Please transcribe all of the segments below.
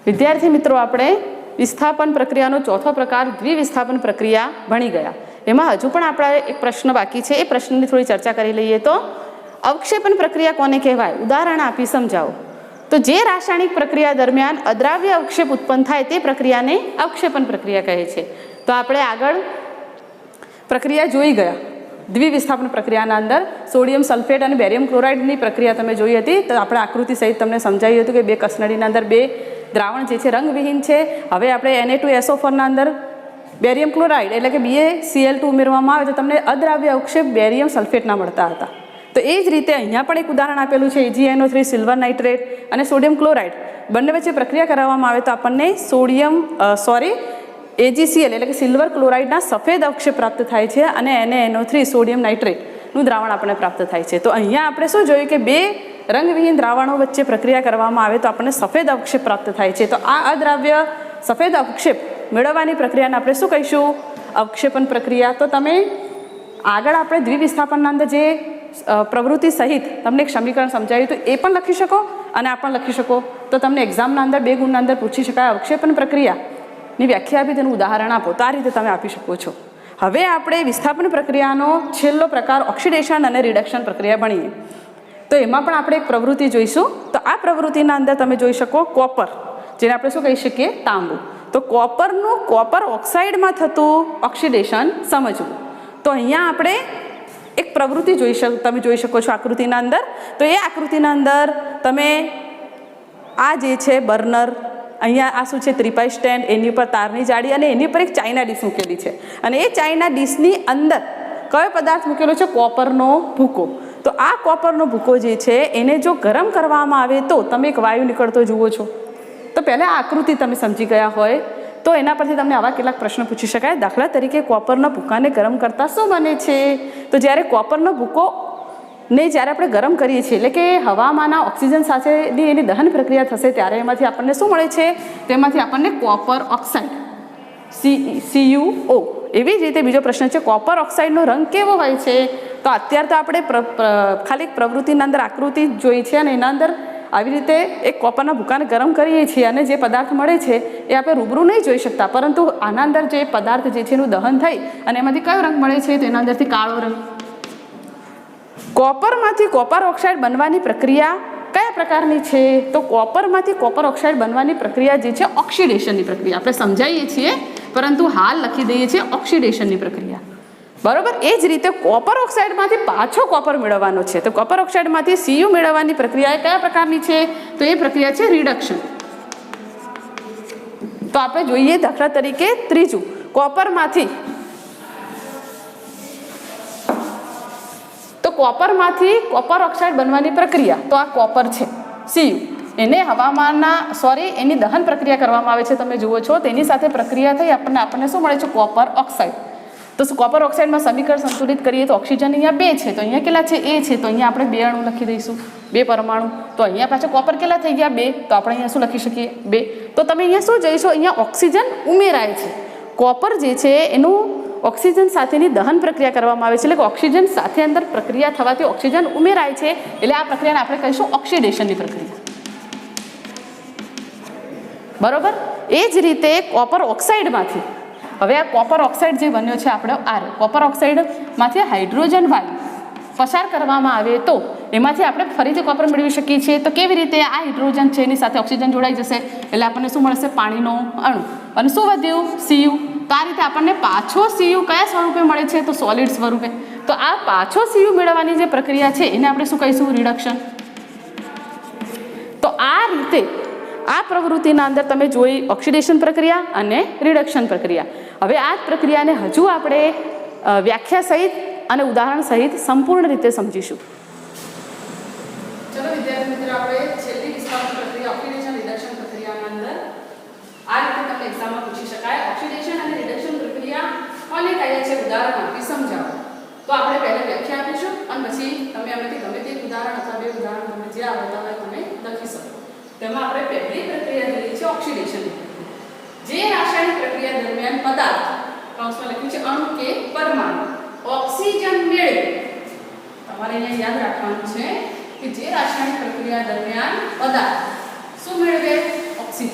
વિદ્યાર્થી મિત્રો, આપણે વિસ્થાપન પ્રક્રિયાનો ચોથો પ્રકાર દ્વિવિસ્થાપન પ્રક્રિયા ભણી ગયા. એમાં હજુ પણ આપણા એક પ્રશ્ન બાકી છે. એ પ્રશ્નની થોડી ચર્ચા કરી લઈએ. તો અવક્ષેપન પ્રક્રિયા કોને કહેવાય? ઉદાહરણ આપી સમજાવો. તો જે રાસાયણિક પ્રક્રિયા દરમિયાન અદ્રાવ્ય અવક્ષેપ ઉત્પન્ન થાય તે પ્રક્રિયાને અવક્ષેપન પ્રક્રિયા કહે છે. તો આપણે આગળ પ્રક્રિયા જોઈ ગયા. દ્વિવિસ્થાપન પ્રક્રિયાના અંદર સોડિયમ સલ્ફેટ અને બેરિયમ ક્લોરાઇડની પ્રક્રિયા તમે જોઈ હતી. તો આપણે આકૃતિ સહિત તમને સમજાવ્યું હતું કે બે કસનળીના અંદર બે દ્રાવણ જે છે રંગવિહીન છે. હવે આપણે Na2SO4 ના અંદર બેરિયમ ક્લોરાઇડ એટલે કે BaCl2 ઉમેરવામાં આવે તો તમને અદ્રાવ્ય અવક્ષેપ બેરિયમ સલ્ફેટના મળતા હતા. તો એ જ રીતે અહીંયા પણ એક ઉદાહરણ આપેલું છે. AgNO3 સિલ્વર નાઇટ્રેટ અને સોડિયમ ક્લોરાઇડ બંને વચ્ચે પ્રક્રિયા કરવામાં આવે તો આપણને AgCl એટલે કે સિલ્વર ક્લોરાઇડના સફેદ અવક્ષેપ પ્રાપ્ત થાય છે અને NaNO3 સોડિયમ નાઇટ્રેટનું દ્રાવણ આપણને પ્રાપ્ત થાય છે. તો અહીંયા આપણે શું જોયું કે બે રંગવિહીન દ્રાવણો વચ્ચે પ્રક્રિયા કરવામાં આવે તો આપણને સફેદ અવક્ષેપ પ્રાપ્ત થાય છે. તો આ અદ્રાવ્ય સફેદ અવક્ષેપ મેળવવાની પ્રક્રિયાને આપણે શું કહીશું? અવક્ષેપન પ્રક્રિયા. તો તમે આગળ આપણે દ્વિવિસ્થાપનના અંદર જે પ્રવૃત્તિ સહિત તમને એક સમીકરણ સમજાવ્યું તો એ પણ લખી શકો અને આ પણ લખી શકો. તો તમને એક્ઝામના અંદર 2 ગુણના અંદર પૂછી શકાય અવક્ષેપન પ્રક્રિયાની વ્યાખ્યા આપી તેનું ઉદાહરણ આપો. તો આ રીતે તમે આપી શકો છો. હવે આપણે વિસ્થાપન પ્રક્રિયાનો છેલ્લો પ્રકાર ઓક્સિડેશન અને રિડક્શન પ્રક્રિયા ભણીએ. તો એમાં પણ આપણે એક પ્રવૃત્તિ જોઈશું. તો આ પ્રવૃત્તિના અંદર તમે જોઈ શકો કોપર, જેને આપણે શું કહી શકીએ? તાંબુ. તો કોપરનું કોપર ઓક્સાઇડમાં થતું ઓક્સિડેશન સમજવું. તો અહીંયા આપણે એક પ્રવૃત્તિ તમે જોઈ શકો છો આકૃતિના અંદર. તો એ આકૃતિના અંદર તમે આ જે છે બર્નર, અહીંયા આ શું છે? ત્રિપાઈ સ્ટેન્ડ, એની ઉપર તારની જાળી અને એની ઉપર એક ચાઇના ડીશ મૂકેલી છે. અને એ ચાઇના ડીશની અંદર કયો પદાર્થ મૂકેલો છે? કોપરનો ભૂકો. તો આ કોપરનો ભૂકો જે છે એને જો ગરમ કરવામાં આવે તો તમે એક વાયુ નીકળતો જુઓ છો. તો પહેલાં આ આકૃતિ તમે સમજી ગયા હોય તો એના પરથી તમને આવા કેટલાક પ્રશ્નો પૂછી શકાય. દાખલા તરીકે કોપરના ભૂકાને ગરમ કરતાં શું બને છે? તો જ્યારે કોપરનો ભૂકોને જ્યારે આપણે ગરમ કરીએ છીએ એટલે કે હવામાંના ઓક્સિજન સાથેની એની દહન પ્રક્રિયા થશે ત્યારે એમાંથી આપણને શું મળે છે? તેમાંથી આપણને કોપર ઓક્સાઇડ CuO. એવી જ રીતે બીજો પ્રશ્ન છે કોપર ઓક્સાઇડનો રંગ કેવો હોય છે? તો અત્યારે તો આપણે ખાલી પ્રવૃત્તિના અંદર આકૃતિ જોઈ છે અને એના અંદર આવી રીતે એક કોપરના ભૂકાને ગરમ કરીએ છીએ અને જે પદાર્થ મળે છે એ આપણે રૂબરૂ નહીં જોઈ શકતા, પરંતુ આના અંદર જે પદાર્થ જે છે એનું દહન થઈ અને એમાંથી કયો રંગ મળે છે? તો એના અંદરથી કાળો રંગ. કોપરમાંથી કોપર ઓક્સાઇડ બનવાની પ્રક્રિયા કયા પ્રકારની છે? તો કોપરમાંથી કોપર ઓક્સાઇડ બનવાની પ્રક્રિયા જે છે ઓક્સિડેશનની પ્રક્રિયા. આપણે સમજાવીએ છીએ પરંતુ હાલ લખી દઈએ છીએ ઓક્સિડેશનની પ્રક્રિયા. બરોબર. એ જ રીતે કોપર ઓક્સાઇડમાંથી પાછો કોપર મેળવવાનો છે. તો કોપર ઓક્સાઇડમાંથી Cu મેળવવાની પ્રક્રિયા કયા પ્રકારની છે? તો એ પ્રક્રિયા છે રિડક્શન. તો આપણે જોઈએ દાખલા તરીકે ત્રીજું, કોપરમાંથી કોપર ઓક્સાઇડ બનવાની પ્રક્રિયા. તો આ કોપર છે Cu, એને એની દહન પ્રક્રિયા કરવામાં આવે છે. તમે જુઓ છો તેની સાથે પ્રક્રિયા થઈ આપણને શું મળે છે? Copper oxide. તો કોપર ઓક્સાઇડમાં સમીકરણ સંતુલિત કરીએ તો ઓક્સિજન અહીંયા 2 છે, તો અહીંયા કેટલા છે? A છે, તો અહીંયા આપણે 2 અણુ લખી દઈશું, 2 પરમાણુ. તો અહીંયા પાછા કોપર કેટલા થઈ ગયા? 2. તો આપણે અહીંયા શું લખી શકીએ? 2. તો તમે અહીંયા શું જોઈશો? અહીંયા ઓક્સિજન ઉમેરાય છે. કોપર જે છે એનું ઓક્સિજન સાથેની દહન પ્રક્રિયા કરવામાં આવે છે, એટલે કે ઓક્સિજન સાથે અંદર પ્રક્રિયા થવાથી ઓક્સિજન ઉમેરાય છે, એટલે આ પ્રક્રિયાને આપણે કહીશું ઓક્સિડેશનની પ્રક્રિયા. બરોબર. એ જ રીતે કોપર ઓક્સાઇડમાંથી હવે આ કોપર ઓક્સાઇડ જે બન્યો છે આપણો કોપર ઓક્સાઇડમાંથી હાઇડ્રોજન વાયુ પસાર કરવામાં આવે તો એમાંથી આપણે ફરીથી કોપર મેળવી શકીએ છીએ. તો કેવી રીતે? આ હાઇડ્રોજન છે એની સાથે ઓક્સિજન જોડાઈ જશે એટલે આપણને શું મળશે? પાણીનો અણુ. અને શું વધ્યું? Cu. તો આ રીતે આપણને પાછો Cu કયા સ્વરૂપે મળે છે? તો સોલિડ સ્વરૂપે. તો આ પાછો Cu મેળવવાની જે પ્રક્રિયા છે એને આપણે શું કહીશું? રિડક્શન. તો આ રીતે આ પ્રવૃત્તિના અંદર તમે જોઈ ઓક્સિડેશન પ્રક્રિયા અને રિડક્શન પ્રક્રિયા. હવે આ જ પ્રક્રિયાને હજુ આપણે વ્યાખ્યા સહિત અને ઉદાહરણ સહિત સંપૂર્ણ રીતે સમજીશું. ચલો વિદ્યાર્થી મિત્રો, આપણે છેલ્લી વિસ્થાપન પ્રક્રિયા ઓક્સિડેશન રિડક્શન પ્રક્રિયાના અંદર આ રીતે તમને એક્ઝામમાં પૂછી શકાય ઓક્સિડેશન અને રિડક્શન પ્રક્રિયા કોને કહે છે? ઉદાહરણ આપી સમજાવો. તો આપણે પહેલા વ્યાખ્યા આપીશું અને પછી તમે આમાંથી ગમે તે ઉદાહરણ અથવા 2 ઉદાહરણ તમને જે આવડતા હોય તમે લખી શકો. તેમાં આપણે પહેલી પ્રક્રિયા લઈએ છીએ ઓક્સિડેશનની. જે રાસાયણિક પ્રક્રિયા દરમિયાન પદાર્થ કૌંસમાં લખ્યું છે અણુ કે પરમાણુ ઓક્સિજન મેળવે. તમારે અહીંયા યાદ રાખવાનું છે કે જે રાસાયણિક પ્રક્રિયા દરમિયાન પદાર્થ શું મેળવે? ઓક્સિજન.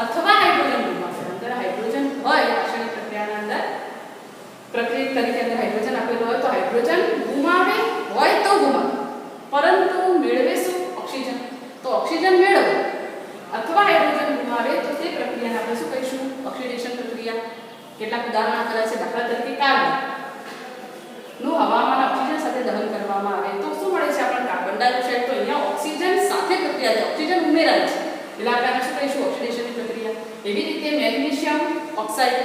અથવા હાઇડ્રોજન ગુમાવે, અંદર હાઇડ્રોજન હોય રાસાયણિક પ્રક્રિયાના અંદર પ્રક્રિયા તરીકે અંદર હાઇડ્રોજન આપેલું હોય તો હાઇડ્રોજન ગુમાવે હોય તો ગુમાવે, પરંતુ મેળવે શું? ઓક્સિજન. તો ઓક્સિજન મેળવે અથવા હાઇડ્રોજન ગુમાવે તો તે પ્રક્રિયાને આપણે શું કહીશું? ઓક્સિડેશન પ્રક્રિયા. કેટલાક ઉદાહરણ આપેલા છે. દાખલા તરીકે કાર્બન નું હવામાન ઓક્સિજન સાથે દહન કરવામાં આવે તો શું મળે છે આપણને? Carbon dioxide. તો અહીંયા ઓક્સિજન સાથે પ્રક્રિયા છે, ઓક્સિજન ઉમેરાય છે એટલે આપણે શું કહીશું? ઓક્સિડેશનની પ્રક્રિયા. એવી રીતે મેગ્નેશિયમ ઓક્સાઇડ,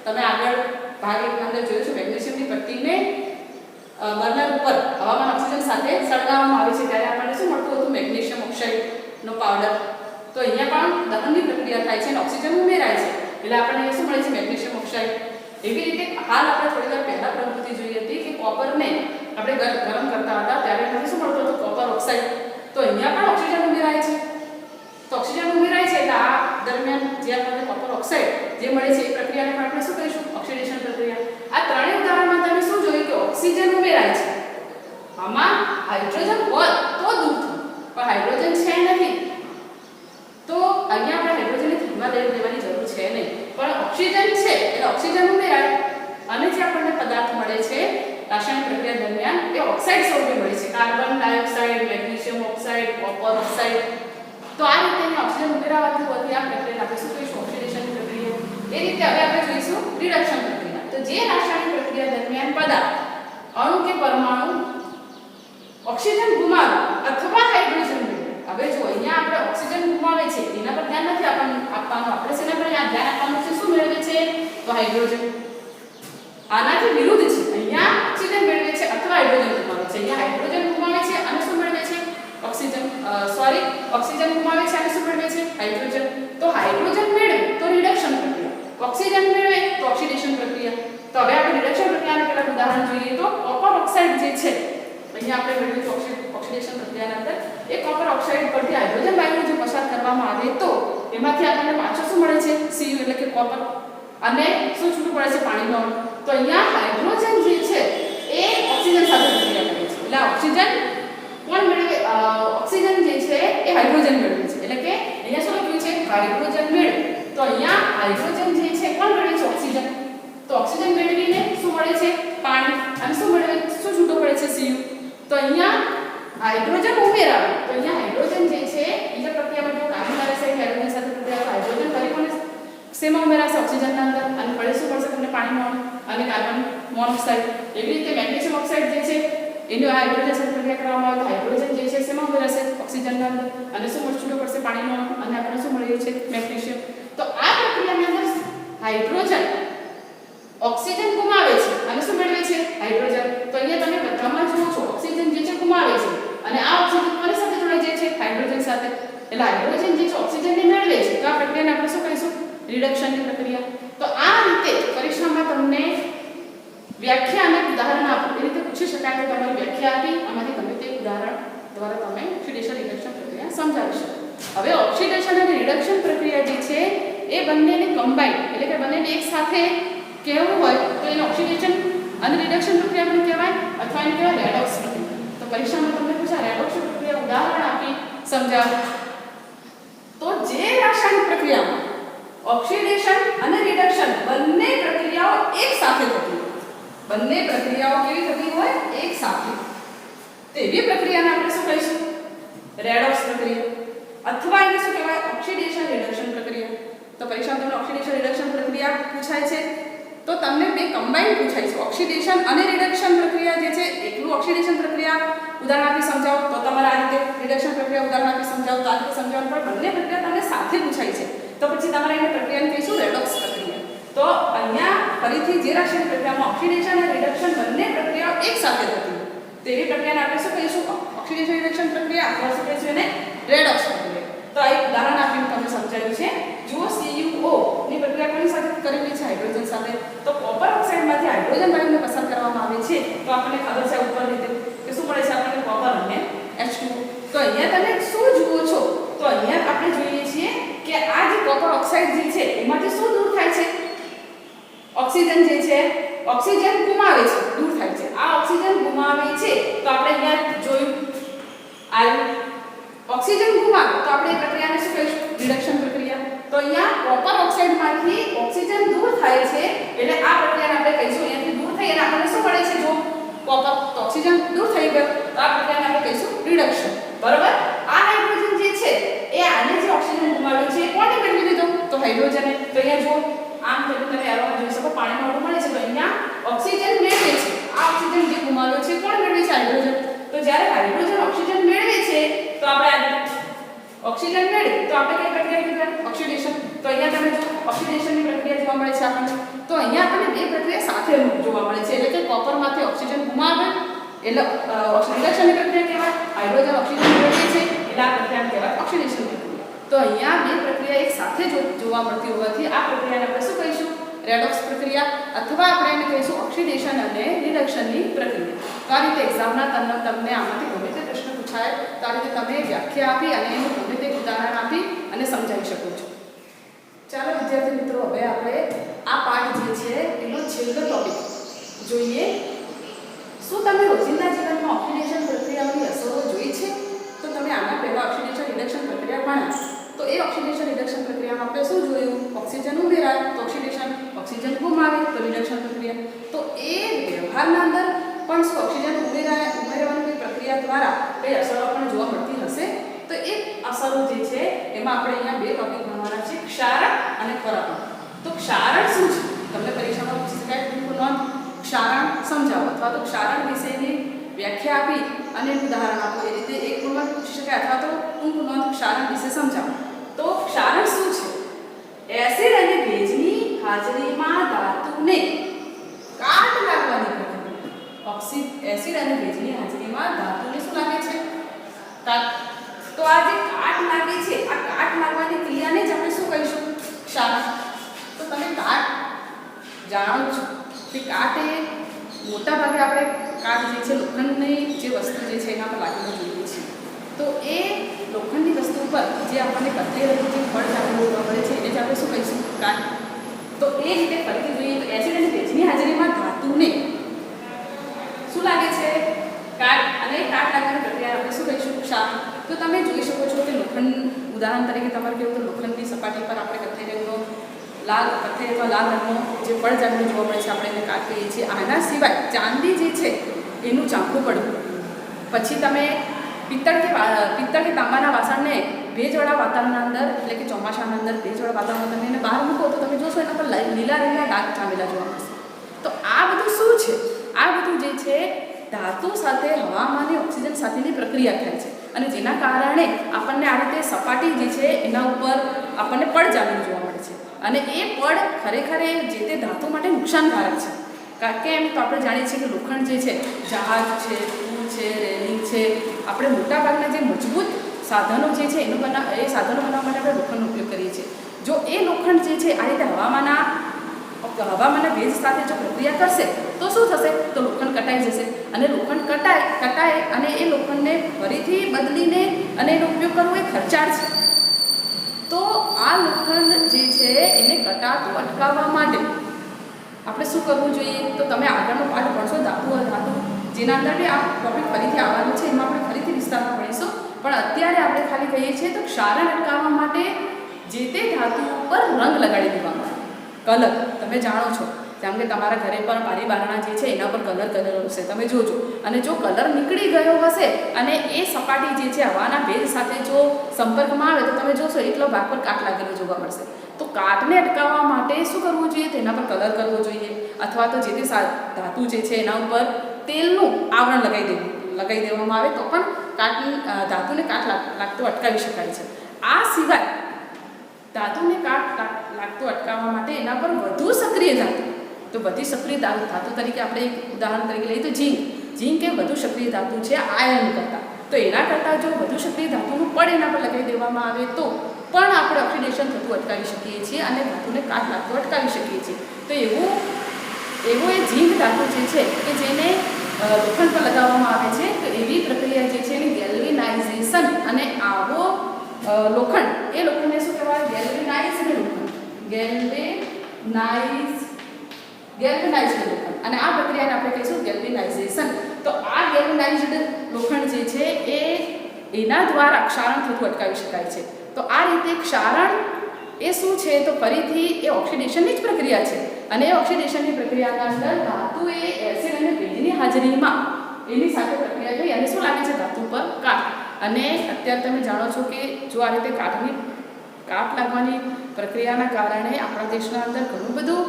તમે આગળ ભાગ 1 અંદર જોયું છે, મેગ્નેશિયમની પટ્ટીને બર્નર ઉપર હવામાન ઓક્સિજન સાથે સળગાવવામાં આવે છે ત્યારે આપણને શું મળતું હતું? મેગ્નેશિયમ ઓક્સાઇડનો પાવડર. તો અહીંયા પણ દહનની પ્રક્રિયા થાય છે અને ઓક્સિજન ઉમેરાય છે એટલે આપણને શું મળે છે? Magnesium oxide. એવી રીતે હાલ આપણે થોડી વાર પહેલા પ્રવૃત્તિ જોઈ હતી કે કોપરને આપણે ગરમ કરતા હતા ત્યારે એમાંથી શું મળતું હતું? Copper oxide. તો અહીંયા પણ ઓક્સિજન ઉમેરાય છે. તો ઓક્સિજન ઉમેરાય છે એટલે આ દરમિયાન જે આપણને કોપર ઓક્સાઇડ જે મળે છે એ પ્રક્રિયાને પણ આપણે શું કહીશું? ઓક્સિડેશન પ્રક્રિયા. આ ત્રણેય ઉદાહરણમાં તમે શું જોયું કે ઓક્સિજન ઉમેરાય છે, આમાં હાઇડ્રોજન હોય તો દૂર થયું, પણ હાઇડ્રોજન છે નહીં તો અહીંયા આપણે હાઇડ્રોજનને ધ્યાનમાં લેવાની જરૂર છે નહીં, પણ ઓક્સિજન છે એટલે ઓક્સિજન ઉમેરાય અને જે આપણને પદાર્થ મળે છે રાસાયણિક પ્રક્રિયા દરમિયાન એ ઓક્સાઇડ સ્વરૂપે મળે છે. Carbon dioxide, magnesium oxide, copper oxide. તો આ રીતે ઓક્સિજન ઉમેરાવાથી હોતી આ પ્રક્રિયાને આપણે શું કહીશું? ઓક્સિડેશનની પ્રક્રિયા. એ રીતે હવે આપણે જોઈશું રિડક્શન પ્રક્રિયા. તો જે રાસાયણિક પ્રક્રિયા દરમિયાન પદાર્થ અણુ કે પરમાણુ ઓક્સિજન ગુમાવે અથવા હાઇડ્રોજન મેળવે. હવે જો અહીંયા આપણે ઓક્સિજન ગુમાવે છે એના પર ધ્યાન નથી આપવાનું, આપણે શેના પર ધ્યાન આપવાનું છે? શું મેળવે છે? તો હાઇડ્રોજન. આનાથી વિરુદ્ધ છે, અહીંયા ઓક્સિજન મેળવે છે અથવા હાઇડ્રોજન ગુમાવે છે. અહીંયા હાઇડ્રોજન ગુમાવે છે અને શું મેળવે છે? ઓક્સિજન. ઓક્સિજન ગુમાવે છે અને શું મેળવે છે? હાઇડ્રોજન. તો હાઇડ્રોજન મેળવે તો રિડક્શન પ્રક્રિયા, ઓક્સિજન મેળવે તો ઓક્સિડેશન પ્રક્રિયા. તો હવે આપણે રિડક્શન પ્રક્રિયાના પહેલા ઉદાહરણ જોઈએ તો કોપર ઓક્સાઇડ જે છે અહીંયા આપણે મેળવ્યું છે ઓક્સિડેશન પ્રક્રિયાના અંદર એ કોપર ઓક્સાઇડ પરથી હાઇડ્રોજન વાયુને જો પસાર કરવામાં આવે તો એમાંથી આપણને પાછો શું મળે છે? Cu એટલે કે કોપર. અને શું છૂટું પડે છે? પાણીનો અણુ. તો અહીંયા હાઇડ્રોજન જે છે એ ઓક્સિજન સાથે પ્રક્રિયા કરે છે એટલે ઓક્સિજન કોણ મેળવે? ઓક્સિજન જે છે એ હાઇડ્રોજન મેળવે છે એટલે કે અહીંયા શું લખ્યું છે? હાઇડ્રોજન મેળવે. તો અહીંયા હાઇડ્રોજન જે છે કોણ મેળવે છે? ઓક્સિજન. તો ઓક્સિજન મેળવીને શું મળે છે? પાણી. અને શું મેળવે? શું છૂટો પડે છે? Cu. તો અહીંયા હાઇડ્રોજન ઉમેરાવે તો અહીંયા હાઇડ્રોજન જે છે બીજા પ્રક્રિયામાં જો કાર્બન ડાયોક્સાઇડ હાઇડ્રોજન સાથે પ્રક્રિયા હાઇડ્રોજન ફરી શેમાં ઉમેરાશે? ઓક્સિજનના અંદર. અને પડે શું પડશે તમને? પાણીનો અણુ અને કાર્બન મોનોક્સાઇડ. એવી રીતે મેગ્નેશિયમ ઓક્સાઇડ જે છે એનો હાઇડ્રોજન સાથે પ્રક્રિયા કરવામાં આવે તો હાઇડ્રોજન જે છે શેમાં ઉમેરાશે? ઓક્સિજનના અંદર. અને શું છૂટો પડશે? પાણીનો અણુ અને આપણે શું મળ્યું છે? મેગ્નેશિયમ. તો આ પ્રક્રિયાની અંદર હાઇડ્રોજન ઓક્સિજન ગુમાવે છે અને શું મેળવે છે? હાઇડ્રોજન. તો અહીંયા તમે બધામાં જુઓ છો ઓક્સિજન જે છે ગુમાવે છે અને આ ઓક્સિજન કોની સાથે જોડાઈ જાય છે? હાઇડ્રોજન સાથે. એટલે હાઇડ્રોજન જે છે ઓક્સિજનને મેળવે છે તો આ પ્રક્રિયાને આપણે શું કહીશું? રિડક્શનની પ્રક્રિયા. તો આ રીતે પરીક્ષામાં તમને વ્યાખ્યા અને ઉદાહરણ આપો એ રીતે પૂછી શકાય તો તમારી વ્યાખ્યા આપી આમાંથી ગમે તે ઉદાહરણ દ્વારા તમે ઓક્સિડેશન રિડક્શન પ્રક્રિયા સમજાવી શકો. હવે ઓક્સિડેશન અને રિડક્શન પ્રક્રિયા જે છે એ બંનેને કમ્બાઈન એટલે કે બંનેને એક સાથે કેવું હોય તો એને ઓક્સિડેશન અને રિડક્શન પ્રક્રિયા પણ કહેવાય અથવા એને કહેવાય રેડોક્સ પ્રક્રિયા. તો પરીક્ષામાં તમને પૂછા રેડોક્સ પ્રક્રિયા ઉદાહરણ આપી સમજાવો. તો જે રાસાયણિક પ્રક્રિયામાં ઓક્સિડેશન અને રિડક્શન બંને પ્રક્રિયાઓ એક સાથે થતી હોય, બંને પ્રક્રિયાઓ કેવી થતી હોય? એક સાથે. તેવી પ્રક્રિયાને આપણે શું કહીશું? રેડોક્સ પ્રક્રિયા. અથવા એને શું કહેવાય? ઓક્સિડેશન રિડક્શન પ્રક્રિયા. તો પરીક્ષામાં તમને ઓક્સિડેશન રિડક્શન પ્રક્રિયા પૂછાય છે તો તમને બે કમ્બાઈન પૂછાય છે. ઓક્સિડેશન અને રિડક્શન પ્રક્રિયા જે છે એકલું ઓક્સિડેશન પ્રક્રિયા ઉદાહરણ આપી સમજાવો તો તમારે આ રીતે રિડક્શન પ્રક્રિયા ઉદાહરણ આપી સમજાવો તો આ રીતે સમજાવો, પણ બંને પ્રક્રિયા તમને સાથે પૂછાય છે તો પછી તમારે એને પ્રક્રિયાને કહીશું રેડોક્સ પ્રક્રિયા. તો અહીંયા ફરીથી જે રાસાયણિક પ્રક્રિયામાં ઓક્સિડેશન અને રિડક્શન બંને પ્રક્રિયાઓ એક સાથે થતી હોય તેવી પ્રક્રિયાને આપણે શું કહીશું? ઓક્સિડેશન રિડક્શન પ્રક્રિયા અથવા શું કહીશું એને? રેડોક્સ પ્રક્રિયા. તો આ એક ઉદાહરણ આપીને તમને સમજાવ્યું છે. જુઓ CuO ની પ્રક્રિયા કોની સાથે કરેલી છે? હાઇડ્રોજન સાથે. તો કોપર ઓક્સાઇડમાંથી હાઇડ્રોજન વાયુને પસાર કરવામાં આવે છે તો આપણને ખબર છે ઉપર રીતે કે શું મળે છે આપણને? કોપર અને H2. તો અહીંયા તમે શું જુઓ છો? તો અહીંયા આપણે જોઈએ છીએ કે આ જે કોપર ઓક્સાઇડ જે છે એમાંથી શું દૂર થાય છે? ઓક્સિજન જે છે ઓક્સિજન ગુમાવે છે, દૂર થાય છે. આ ઓક્સિજન ગુમાવે છે તો આપણે અહીંયા જોયું આવ્યું ઓક્સિજન ગુમાવે તો આપણે એ પ્રક્રિયાને શું કહીશું? રિડક્શન પ્રક્રિયા. તો અહીંયા શરીરમાંથી ઓક્સિજન દૂર થાય છે એટલે આ પ્રક્રિયાને આપણે કહીશું અહીંયાથી દૂર થઈ અને આપણને શું મળે છે જો કોપર તો ઓક્સિજન દૂર થઈ ગયો તો આ પ્રક્રિયાને આપણે કહીશું રિડક્શન બરોબર આ હાઇડ્રોજન જે છે એ આને જે ઓક્સિજન ગુમાવ્યો છે એ કોને મેળવી લીધો તો હાઇડ્રોજને તો અહીંયા જો આમ તમે એરોમાં જોઈ શકો પાણીમાં ઓટો મળે છે તો અહીંયા ઓક્સિજન મેળવે છે આ ઓક્સિજન જે ગુમાવ્યો છે કોણ મેળવે છે હાઇડ્રોજન તો જ્યારે હાઇડ્રોજન ઓક્સિજન મેળવે છે તો આપણે ઓક્સિજન મેળવે તો આપણે કઈ પ્રક્રિયા કહેવાય ઓક્સિડેશન તો અહીંયા તમે જો ઓક્સિડેશનની પ્રક્રિયા જોવા મળે છે આપણને તો અહીંયા આપણને બે પ્રક્રિયા સાથે જોવા મળે છે એટલે કે કોપરમાંથી ઓક્સિજન ગુમાવે એટલે ઓક્સિડેશનની પ્રક્રિયા કહેવાય હાઇડ્રોજન ઓક્સિજન મેળવે છે એટલે આ પ્રક્રિયાને કહેવાય ઓક્સિડેશન પ્રક્રિયા તો અહીંયા બે પ્રક્રિયા એક સાથે જોવા મળતી હોવાથી આ પ્રક્રિયાને આપણે શું કહીશું રેડોક્સ પ્રક્રિયા અથવા આપણે એને કહીશું ઓક્સિડેશન અને રિડક્શનની પ્રક્રિયા તો આ રીતે એક્ઝામના તમને આમાંથી ગમે તે પ્રશ્ન પૂછાય તો આ રીતે તમે વ્યાખ્યા આપી અને એનું ગમે તે ઉદાહરણ આપી અને સમજાવી શકો છો ચાલો વિદ્યાર્થી મિત્રો હવે આપણે આ પાઠ જે છે એનો છેલ્લો ટોપિક જોઈએ શું તમે રોજિંદા જીવનમાં ઓક્સિડેશન પ્રક્રિયાઓની અસરો જોઈ છે તો તમે આના પહેલા ઓક્સિડેશન રિડક્શન પ્રક્રિયા ભણ્યા તો એ ઓક્સિડેશન રિડક્શન પ્રક્રિયામાં આપણે શું જોયું ઓક્સિજન ઉમેરાય તો ઓક્સિડેશન ઓક્સિજન ગુમાવે તો રિડક્શન પ્રક્રિયા તો એ વ્યવહારના અંદર પણ શું ઓક્સિજન ઉમેરવાની પ્રક્રિયા દ્વારા કઈ અસરો આપણને જોવા મળતી હશે તો એ અસરો જે છે એમાં આપણે અહીંયા બે ટોપિક ભણવાના છે ક્ષારણ અને ખોરાક તો ક્ષારણ શું છે તમને પરીક્ષામાં પૂછી શકાય ટૂંકું નોંધ ક્ષારણ સમજાવો અથવા તો ક્ષારણ વિશેની વ્યાખ્યા આપી અને ઉદાહરણ આપો એ રીતે એક પૂર્ણ પૂછી શકાય અથવા તો ટૂંકું નોંધ ક્ષારણ વિશે સમજાવો તો ક્ષારણ શું છે એસિડ અને ભેજની હાજરીમાં ધાતુને કાટ લાગવાની પ્રક્રિયા એસિડ અને ભેજની હાજરીમાં ધાતુને શું લાગે છે કાટ તો આ જે કાટ લાગે છે આ કાટ લાગવાની ક્રિયાને જ આપણે શું કહીશું ક્ષારણ તો તમે કાટ જાણો છો કે કાટ એ મોટા ભાગે આપણે કાટ જે છે લોખંડની જે વસ્તુ જે છે એના પર લાગેલું જોઈએ છીએ તો એ લોખંડની વસ્તુ પર જે આપણને કતરી રહેલું જે ફળ લાગેલું જોવા મળે છે એને જ આપણે શું કહીશું કાટ તો એ રીતે ફરીથી જોઈએ તો એસિડ અને ભેજની હાજરીમાં ધાતુને શું લાગે છે કાટ અને કાટ લાગવાની પ્રક્રિયા આપણે શું કહીશું ક્ષારણ તો તમે જોઈ શકો છો કે લોખંડ ઉદાહરણ તરીકે તમારે કેવું તો લોખંડની સપાટી પર આપણે કથ્થઈ રંગનો લાલ કથ્થઈ અથવા લાલ રંગનો જે ફળ જાગનું જોવા મળે છે આપણે એને કાટ કહીએ છીએ આના સિવાય ચાંદી જે છે એનું ચાંખું પડવું પછી તમે પિત્તળ કે તાંબાના વાસણને ભેજવાળા વાતાવરણના અંદર એટલે કે ચોમાસાના અંદર ભેજવાળા વાતાવરણમાં તમે એને બહાર મૂકો તો તમે જોશો એના પર લીલા રંગના ડાઘ જામેલા જોવા મળશે તો આ બધું શું છે આ બધું જે છે ધાતુ સાથે હવામાન અને ઓક્સિજન સાથેની પ્રક્રિયા થાય છે અને જેના કારણે આપણને આ રીતે સપાટી જે છે એના ઉપર આપણને પડ જામેલું જોવા મળે છે અને એ પડ ખરેખર જે તે ધાતુ માટે નુકસાનકારક છે કારણ કે એમ તો આપણે જાણીએ છીએ કે લોખંડ જે છે જહાજ છે પુલ છે રેલિંગ છે આપણે મોટાભાગના જે મજબૂત સાધનો જે છે એ સાધનો બનાવવા માટે આપણે લોખંડનો ઉપયોગ કરીએ છીએ જો એ લોખંડ જે છે આ રીતે હવામાનના ભેજ સાથે જો પ્રક્રિયા કરશે તો શું થશે તો લોખંડ કટાઈ જશે અને લોખંડ કટાય અને એ લોખંડને ફરીથી બદલીને અને એનો ઉપયોગ કરવો એ ખર્ચાળ છે તો આ લોખંડ જે છે એને કટાતું અટકાવવા માટે આપણે શું કરવું જોઈએ તો તમે આગળનો પાઠ ભણશો ધાતુ જેના અંદર આ ટોપિક ફરીથી આવવાનું છે એમાં આપણે ફરીથી વિસ્તારમાં ભણીશું પણ અત્યારે આપણે ખાલી કહીએ છીએ તો ક્ષારણ અટકાવવા માટે જે તે ધાતુ ઉપર રંગ લગાડી દેવામાં આવે કલર તમે જાણો છો જેમ કે તમારા ઘરે પણ બારી બારણા જે છે એના પર કલર હશે તમે જોજો અને જો કલર નીકળી ગયો હશે અને એ સપાટી જે છે હવાના ભેજ સાથે જો સંપર્કમાં આવે તો તમે જોશો એટલો ભાગ પર કાટ લાગેલો જોવા મળશે તો કાટને અટકાવવા માટે શું કરવું જોઈએ તેના પર કલર કરવો જોઈએ અથવા તો જે તે ધાતુ જે છે એના ઉપર તેલનું આવરણ લગાવી દેવામાં આવે તો પણ ધાતુને કાટ લાગતો અટકાવી શકાય છે આ સિવાય ધાતુને કાટ લાગતો અટકાવવા માટે એના પર વધુ સક્રિય ધાતુ તો બધી સક્રિય ધાતુ તરીકે આપણે એક ઉદાહરણ તરીકે લઈએ તો ઝીંક એ વધુ સક્રિય ધાતુ છે આયર્ન કરતાં તો એના કરતાં જો વધુ સક્રિય ધાતુનું પડ એના પર લગાવી દેવામાં આવે તો પણ આપણે ઓક્સિડેશન થતું અટકાવી શકીએ છીએ અને ધાતુને કાટ લાગતો અટકાવી શકીએ છીએ તો એવું એ ઝીંક ધાતુ જે છે કે જેને લોખંડ પર લગાવવામાં આવે છે તો એવી પ્રક્રિયા જે છે એની ગેલ્વેનાઇઝેશન અને આવો લોખંડ એ લોખંડને શું કહેવાય ગેલ્વેનાઇઝ્ડ લોખંડ ગેલ્વેનાઇઝ્ડ લોખંડ અને આ પ્રક્રિયાને આપણે કહીશું ગેલ્વેનાઇઝેશન તો આ ગેલ્વેનાઇઝ્ડ લોખંડ જે છે એના દ્વારા ક્ષારણ થતું અટકાવી શકાય છે તો આ રીતે ક્ષારણ એ શું છે તો ફરીથી એ ઓક્સિડેશનની જ પ્રક્રિયા છે અને એ ઓક્સિડેશનની પ્રક્રિયાના અંદર ધાતુએ એસિડ અને ભેજની હાજરીમાં એની સાથે પ્રક્રિયા થઈ અને શું લાગે છે ધાતુ પર કાટ. અને અત્યારે તમે જાણો છો કે જો આ રીતે કાટ લાગવાની પ્રક્રિયાના કારણે આપણા દેશના અંદર ઘણું બધું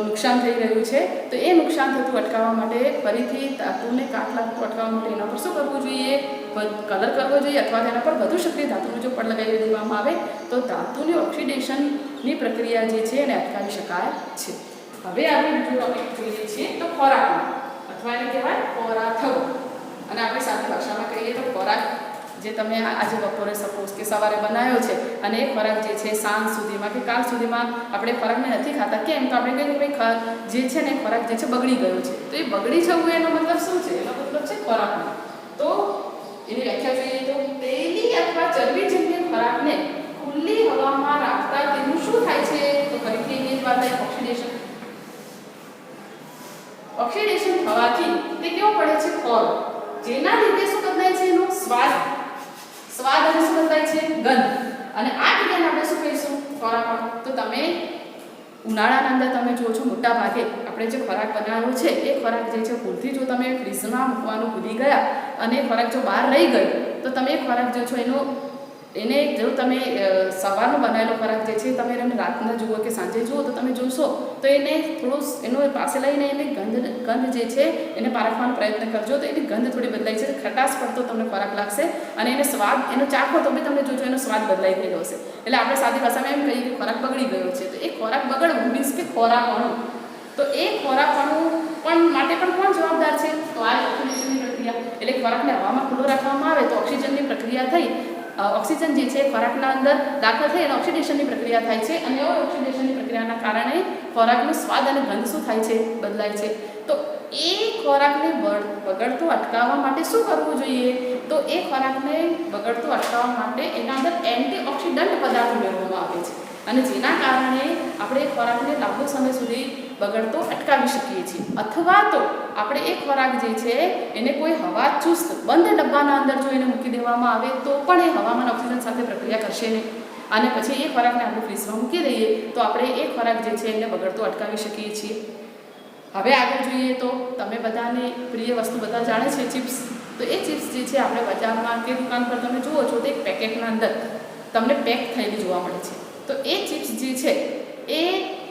નુકસાન થઈ રહ્યું છે. તો એ નુકસાન થતું અટકાવવા માટે ફરીથી ધાતુને કાટ લાગતું અટકાવવા માટે એના પર શું કરવું જોઈએ? કલર કરવો જોઈએ અથવા તેના પર વધુ સક્રિય ધાતુનું જો પડ લગાવી દેવામાં આવે તો ધાતુની ઓક્સિડેશનની પ્રક્રિયા જે છે એને અટકાવી શકાય છે. હવે આપણે બીજો ટોપિક જોઈએ છીએ તો ખોરાક અથવા એને કહેવાય ખોરાક થવો. અને આપણે સાદી ભાષામાં કહીએ તો ખોરાક જે તમે આજે બપોરે સપોઝ કે સવારે બનાવ્યો છે અને એ ખોરાક જે છે સાંજ સુધીમાં કે કાલ સુધીમાં આપણે ખોરાકને નથી ખાતા, કેમ? તો આપણે કહીએ કે ભાઈ જે છે ને ખોરાક જે છે બગડી ગયો છે. તો એ બગડી જવું એનો મતલબ શું છે? એનો મતલબ છે ખોરાકનો. તો એની વ્યાખ્યા જોઈએ તો તેલી અથવા ચરબીજન્ય ખોરાકને ખુલ્લી હવામાં રાખતા તેનું શું થાય છે? તો ફરીથી એ જ વાત થાય ઓક્સિડેશન થવાથી તે કેવો પડે છે? ખોરો. જેના લીધે શું બદલાય છે? એનો સ્વાદ અને શું બદલાય છે? ગંધ. અને આ ક્રિયાને આપણે શું કહીશું? ખોરાક. તો તમે ઉનાળાના અંદર તમે જુઓ છો મોટા ભાગે આપણે જે ખોરાક બનાવ્યો છે એ ખોરાક જે છે ભૂલથી જો તમે ફ્રીઝમાં મૂકવાનું ભૂલી ગયા અને એ ખોરાક જો બહાર રહી ગયો તો તમે એ ખોરાક જો છો એને જો તમે સવારનો બનાવેલો ખોરાક જે છે તમે એને રાતના જુઓ કે સાંજે જુઓ તો તમે જોશો તો એને થોડું એનો પાસે લઈને એને ગંધ જે છે એને પારખવાનો પ્રયત્ન કરજો તો એની ગંધ થોડી બદલાઈ છે. ખટાશ પડતો તમને ખોરાક લાગશે અને એને સ્વાદ એનો ચાખો તો બી તમને જોજો એનો સ્વાદ બદલાઈ ગયેલો હશે. એટલે આપણે સાદી ભાષામાં એમ કહીએ કે ખોરાક બગડી ગયો છે. તો એ ખોરાક બગડવું મીન્સ કે ખોરાકપણું. તો એ ખોરાકપણું પણ માટે પણ કોણ જવાબદાર છે? તો આ ઓક્સિડેશનની પ્રક્રિયા. એટલે ખોરાકને હવામાં ખુલ્લો રાખવામાં આવે તો ઓક્સિજનની પ્રક્રિયા થઈ ઓક્સિજન જે છે ખોરાકના અંદર દાખલ થઈ અને ઓક્સિડેશનની પ્રક્રિયા થાય છે અને એ ઓક્સિડેશનની પ્રક્રિયાના કારણે ખોરાકનો સ્વાદ અને ગંધ શું થાય છે? બદલાય છે. તો એ ખોરાકને બગડતો અટકાવવા માટે શું કરવું જોઈએ? તો એ ખોરાકને બગડતો અટકાવવા માટે એના અંદર એન્ટીઓક્સિડન્ટ પદાર્થ ઉમેરવામાં આવે છે અને જેના કારણે આપણે એ ખોરાકને લાંબો સમય સુધી બગડતો અટકાવી શકીએ છીએ. અથવા તો આપણે એ ખોરાક જે છે એને કોઈ હવા ચુસ્ત બંધ ડબ્બાના અંદર જો એને મૂકી દેવામાં આવે તો પણ એ હવામાન ઓક્સિજન સાથે પ્રક્રિયા કરશે નહીં અને પછી એ ખોરાકને આપણે ફ્રીઝમાં મૂકી દઈએ તો આપણે એ ખોરાક જે છે એને બગડતો અટકાવી શકીએ છીએ. હવે આગળ જોઈએ તો તમે બધાની પ્રિય વસ્તુ બધા જાણે છે ચિપ્સ. તો એ ચિપ્સ જે છે આપણે બજારમાં કે દુકાન પર તમે જુઓ છો તો એક પેકેટના અંદર તમને પેક થયેલી જોવા મળે છે. તો એ ચિપ્સ જે છે એ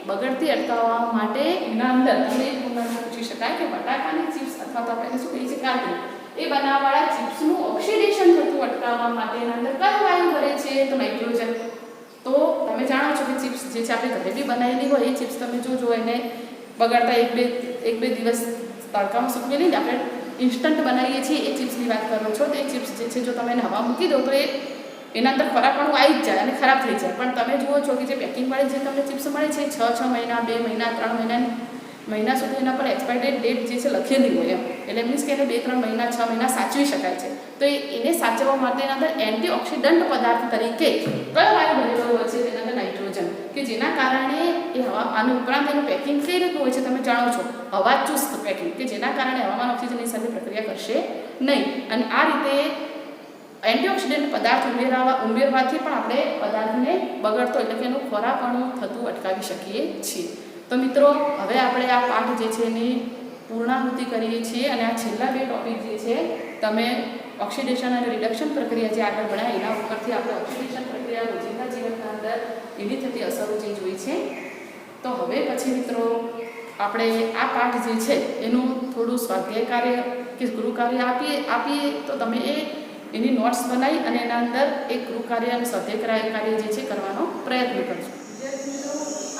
બગડતી અટકાવવા માટે એના અંદર તમને એક પૂછી શકાય કે બટાકાની ચિપ્સ અથવા તો આપણે શું કહીએ છીએ કાકડી એ બનાવવાળા ચિપ્સનું ઓક્સિડેશન થતું અટકાવવા માટે એના અંદર કયો વાયુ ભરે છે? તો નાઇટ્રોજન. તો તમે જાણો છો કે ચિપ્સ જે છે આપણે ઘરે બી બનાવેલી હોય એ ચિપ્સ તમે જોજો એને બગાડતા એક બે દિવસ તડકામાં સૂકવેલી આપણે ઇન્સ્ટન્ટ બનાવીએ છીએ એ ચિપ્સની વાત કરો છો. તો એ ચિપ્સ જે છે જો તમે એને હવા મૂકી દો તો એના અંદર ખોરાકપણું આવી જ જાય અને ખરાબ થઈ જાય. પણ તમે જુઓ છો કે જે પેકિંગવાળી જે તમને ચિપ્સ મળે છે 6 મહિના 2 મહિના 3 મહિના સુધી એના પર એક્સપાયરી ડેટ જે છે લખેલી હોય એમ. એટલે મીન્સ કે એને 2-3 મહિના 6 મહિના સાચવી શકાય છે. તો એને સાચવવા માટે એના અંદર એન્ટીઓક્સિડન્ટ પદાર્થ તરીકે કયો વાયુ ભરેલો હોય છે? તેના અંદર નાઇટ્રોજન. કે જેના કારણે એ હવા આનું ઉપરાંત એનું પેકિંગ કઈ રીતનું હોય છે તમે જાણો છો? હવા ચુસ્ત પેકિંગ કે જેના કારણે હવામાન ઓક્સિજનની સાથે પ્રક્રિયા કરશે નહીં. અને આ રીતે એન્ટીઓક્સિડન્ટ પદાર્થ ઉમેરવાથી પણ આપણે પદાર્થને બગડતો એટલે કે એનું ખોરાકપણું થતું અટકાવી શકીએ છીએ. તો મિત્રો હવે આપણે આ પાઠ જે છે એની પૂર્ણાહુતિ કરીએ છીએ અને આ છેલ્લા 2 ટોપિક જે છે તમે ઓક્સિડેશન અને રિડક્શન પ્રક્રિયા જે આગળ ભણ્યા એના ઉપરથી આપણે ઓક્સિડેશન પ્રક્રિયા રોજિંદા જીવનના અંદર એની થતી અસરો જે જોઈ છે. તો હવે પછી મિત્રો આપણે આ પાઠ જે છે એનું થોડું સ્વાધ્યાય કાર્ય કે ગૃહ કાર્ય આપીએ તો તમે એની નોટ્સ બનાવી અને એના અંદર એક ગૃહ કાર્ય અને સ્વાધ્યાય કાર્ય જે છે કરવાનો પ્રયત્ન કરજો.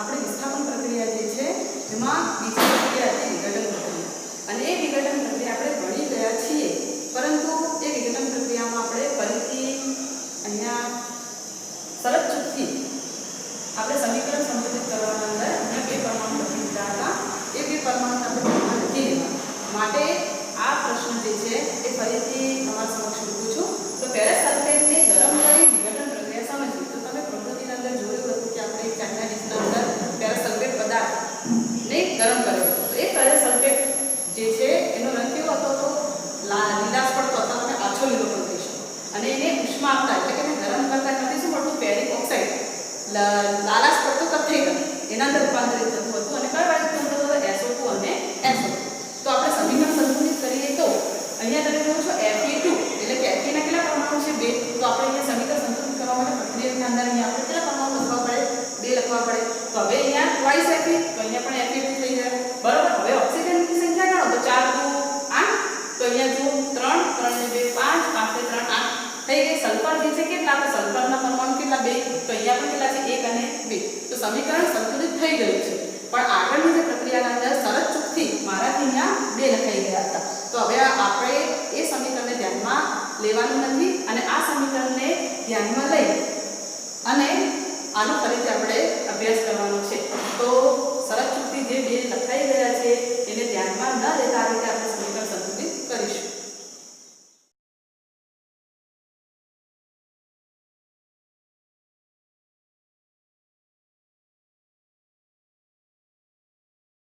આપણે વિસ્થાપન પ્રક્રિયા જે છે એમાં બીજી પ્રક્રિયા હતી વિઘટન પ્રક્રિયા અને એ વિઘટન પ્રક્રિયા આપણે ભણી ગયા છીએ. પરંતુ એ વિઘટન પ્રક્રિયામાં આપણે ફરીથી અહીંયા સરળ ચૂકથી આપણે સમીકરણ સંબંધિત કરવાના અંદર અહીંયા 2 પરમાણુ લખી દીધા હતા. એ 2 પરમાણુ આપણે ધ્યાનમાં નથી લેવા માટે આ પ્રશ્ન જે છે એ ફરીથી તમારા સમક્ષ મૂકું છું. તો ફેરસ સલ્ફેટને ગરમ કરી વિઘટન પ્રક્રિયા સમજીએ. તો તમે પ્રકૃતિના અંદર જોયું હતું કે આપણે ચાઇના ડીશના અંદર ફેરસ સલ્ફેટ પદાર્થને ગરમ કર્યો હતો. તો એ ફેરસ સલ્ફેટ જે છે લાલાશ પડતો કથ્થઈ રંગ એના અંદર રૂપાંતરિત થતું હતું અને કઈ બાજુ થતું હતું SO2 અને SO2. તો આપણે સમીકરણ સંતુલિત કરીએ તો અહીંયા તમે જોવો છો Fe2 એટલે કે Fe ના કેટલા પરમાણુ છે 2. તો આપણે અહીંયા સમીકરણ સંતુલિત કરવા માટે પ્રક્રિયાની અંદર અહીંયા આપણે કેટલા પરમાણુ લખવા પડે 2 લખવા પડે. તો હવે અહીંયા twice Fe તો અહીંયા પણ Fe2 થઈ જાય બરાબર. હવે ઓક્સિજનની સંખ્યા ગણો તો 4 2 8 તો અહીંયા જુઓ 3 3 ને 2 5 5 ને 3 8 થઈ ગઈ. સલ્ફર જે છે કેટલા આપણે સલ્ફરના પરમાણુ કેટલા 2 તો અહીંયા પણ કેટલા છે 1 અને 2. તો સમીકરણ સંતુલિત થઈ ગયું છે. પણ આગળની જે પ્રક્રિયાના અંદર શરત ચૂકથી મારાથી અહીંયા 2 લખાઈ ગયા હતા. તો હવે આપણે એ સમીકરણને ધ્યાનમાં લેવાનું નથી અને આ સમીકરણને ધ્યાનમાં લઈ અને આનો ફરીથી આપણે અભ્યાસ કરવાનો છે. તો શરત ચૂકથી જે 2 લખાઈ ગયા